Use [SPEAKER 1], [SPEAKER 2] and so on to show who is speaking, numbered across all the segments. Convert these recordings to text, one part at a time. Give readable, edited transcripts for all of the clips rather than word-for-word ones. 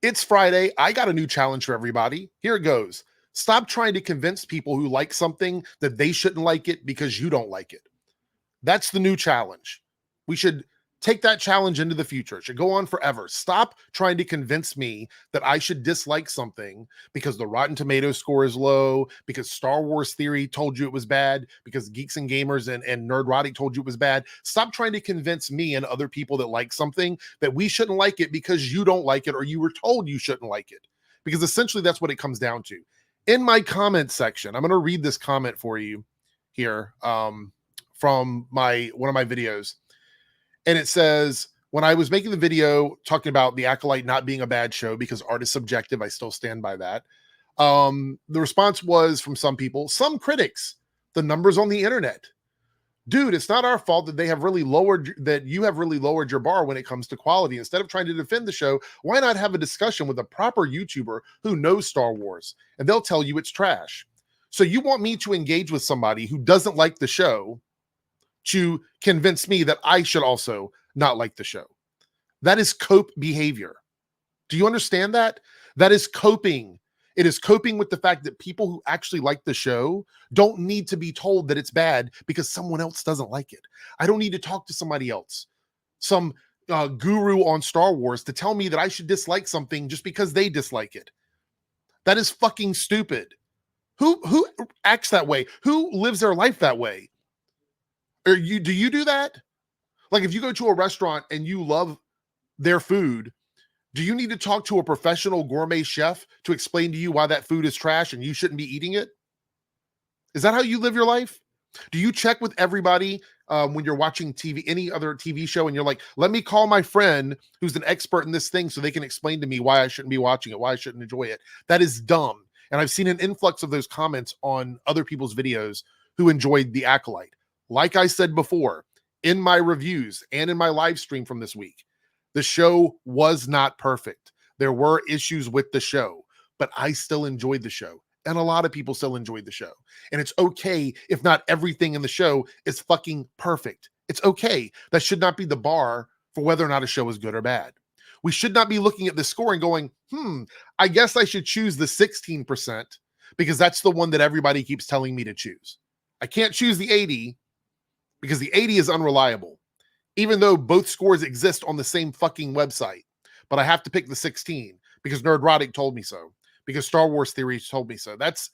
[SPEAKER 1] It's Friday. I got a new challenge for everybody. Here it goes. Stop trying to convince people who like something that they shouldn't like it because you don't like it. That's the new challenge. We should take that challenge into the future. It should go on forever. Stop trying to convince me that I should dislike something because the Rotten Tomatoes score is low, because Star Wars Theory told you it was bad, because Geeks and Gamers and Nerdrotic told you it was bad. Stop trying to convince me and other people that like something that we shouldn't like it because you don't like it or you were told you shouldn't like it. Because essentially that's what it comes down to. In my comment section, I'm going to read this comment for you here from one of my videos. And it says, when I was making the video talking about the Acolyte not being a bad show because art is subjective, I still stand by that. The response was from some people, some critics, the numbers on the internet. Dude, it's not our fault that you have really lowered your bar when it comes to quality. Instead of trying to defend the show, why not have a discussion with a proper YouTuber who knows Star Wars? And they'll tell you it's trash. So you want me to engage with somebody who doesn't like the show to convince me that I should also not like the show. That is cope behavior. Do you understand that? That is coping. It is coping with the fact that people who actually like the show don't need to be told that it's bad because someone else doesn't like it. I don't need to talk to somebody else, some guru on Star Wars, to tell me that I should dislike something just because they dislike it. That is fucking stupid. Who acts that way? Who lives their life that way? Do you do that? Like if you go to a restaurant and you love their food, do you need to talk to a professional gourmet chef to explain to you why that food is trash and you shouldn't be eating it? Is that how you live your life? Do you check with everybody when you're watching TV, any other TV show, and you're like, let me call my friend who's an expert in this thing so they can explain to me why I shouldn't be watching it, why I shouldn't enjoy it? That is dumb. And I've seen an influx of those comments on other people's videos who enjoyed the Acolyte. Like I said before, in my reviews and in my live stream from this week, the show was not perfect. There were issues with the show, but I still enjoyed the show. And a lot of people still enjoyed the show. And it's okay if not everything in the show is fucking perfect. It's okay. That should not be the bar for whether or not a show is good or bad. We should not be looking at the score and going, I guess I should choose the 16% because that's the one that everybody keeps telling me to choose. I can't choose the 80 because the 80 is unreliable, even though both scores exist on the same fucking website. But I have to pick the 16 because Nerdrotic told me so, because Star Wars Theory told me so. That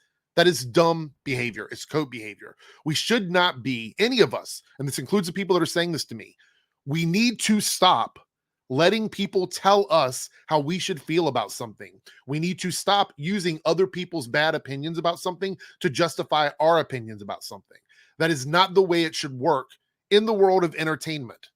[SPEAKER 1] is dumb behavior. It's cope behavior. We should not be, any of us, and this includes the people that are saying this to me, we need to stop letting people tell us how we should feel about something. We need to stop using other people's bad opinions about something to justify our opinions about something. That is not the way it should work in the world of entertainment.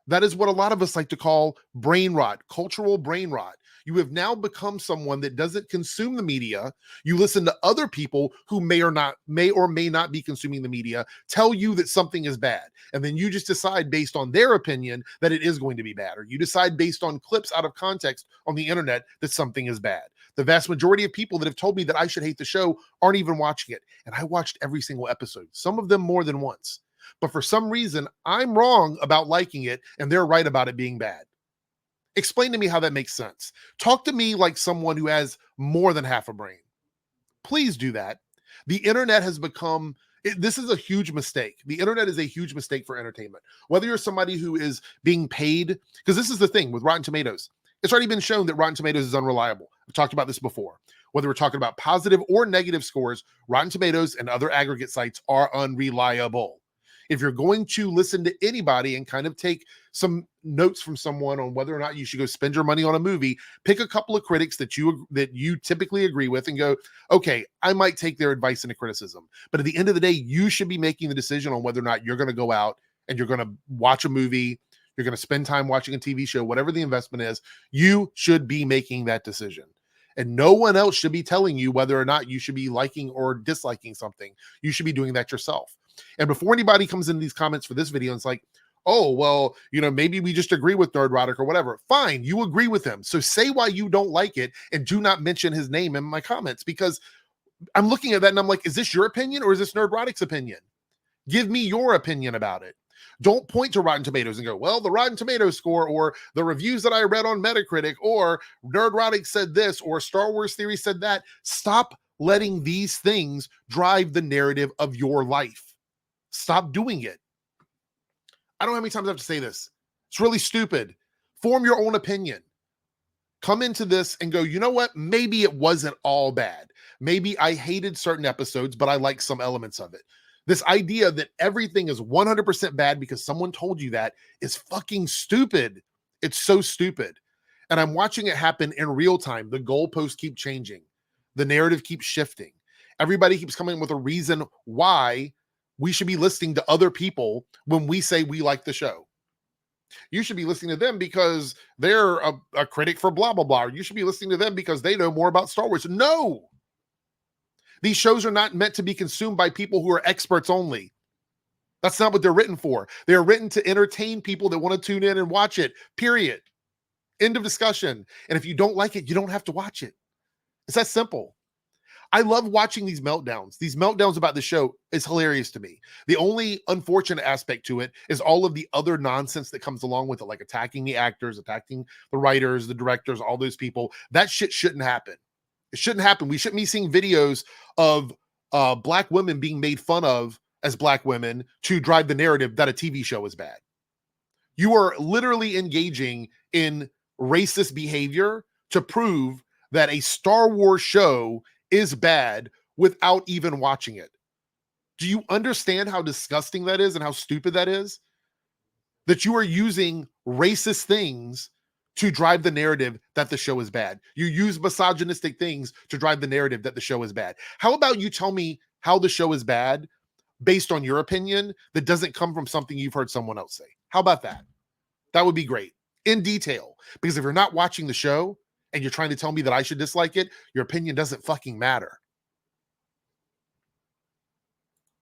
[SPEAKER 1] That is what a lot of us like to call brain rot, cultural brain rot. You have now become someone that doesn't consume the media. You listen to other people who may or may not be consuming the media tell you that something is bad. And then you just decide based on their opinion that it is going to be bad. Or you decide based on clips out of context on the internet that something is bad. The vast majority of people that have told me that I should hate the show aren't even watching it. And I watched every single episode, some of them more than once. But for some reason, I'm wrong about liking it and they're right about it being bad. Explain to me how that makes sense. Talk to me like someone who has more than half a brain. Please do that. The internet has become, this is a huge mistake. The internet is a huge mistake for entertainment. Whether you're somebody who is being paid, because this is the thing with Rotten Tomatoes. It's already been shown that Rotten Tomatoes is unreliable. We've talked about this before. Whether we're talking about positive or negative scores, Rotten Tomatoes and other aggregate sites are unreliable. If you're going to listen to anybody and kind of take some notes from someone on whether or not you should go spend your money on a movie, pick a couple of critics that you typically agree with and go, okay, I might take their advice into criticism. But at the end of the day, you should be making the decision on whether or not you're going to go out and you're going to watch a movie, you're going to spend time watching a TV show, whatever the investment is, you should be making that decision. And no one else should be telling you whether or not you should be liking or disliking something. You should be doing that yourself. And before anybody comes in these comments for this video, it's like, oh, well, maybe we just agree with Nerdrotic or whatever. Fine, you agree with him. So say why you don't like it and do not mention his name in my comments, because I'm looking at that and I'm like, is this your opinion or is this Nerdrotic's opinion? Give me your opinion about it. Don't point to Rotten Tomatoes and go, well, the Rotten Tomatoes score, or the reviews that I read on Metacritic, or Nerdrotic said this, or Star Wars Theory said that. Stop letting these things drive the narrative of your life. Stop doing it. I don't know how many times I have to say this. It's really stupid. Form your own opinion. Come into this and go, you know what? Maybe it wasn't all bad. Maybe I hated certain episodes, but I like some elements of it. This idea that everything is 100% bad because someone told you that is fucking stupid. It's so stupid. And I'm watching it happen in real time. The goalposts keep changing. The narrative keeps shifting. Everybody keeps coming with a reason why we should be listening to other people when we say we like the show. You should be listening to them because they're a critic for blah, blah, blah. Or you should be listening to them because they know more about Star Wars. No. These shows are not meant to be consumed by people who are experts only. That's not what they're written for. They're written to entertain people that want to tune in and watch it, period. End of discussion. And if you don't like it, you don't have to watch it. It's that simple. I love watching these meltdowns. These meltdowns about the show is hilarious to me. The only unfortunate aspect to it is all of the other nonsense that comes along with it, like attacking the actors, attacking the writers, the directors, all those people. That shit shouldn't happen. It shouldn't happen. We shouldn't be seeing videos of Black women being made fun of as Black women to drive the narrative that a TV show is bad. You are literally engaging in racist behavior to prove that a Star Wars show is bad without even watching it. Do you understand how disgusting that is and how stupid that is? That you are using racist things to drive the narrative that the show is bad. You use misogynistic things to drive the narrative that the show is bad. How about you tell me how the show is bad based on your opinion that doesn't come from something you've heard someone else say? How about that? That would be great in detail. Because if you're not watching the show and you're trying to tell me that I should dislike it, your opinion doesn't fucking matter.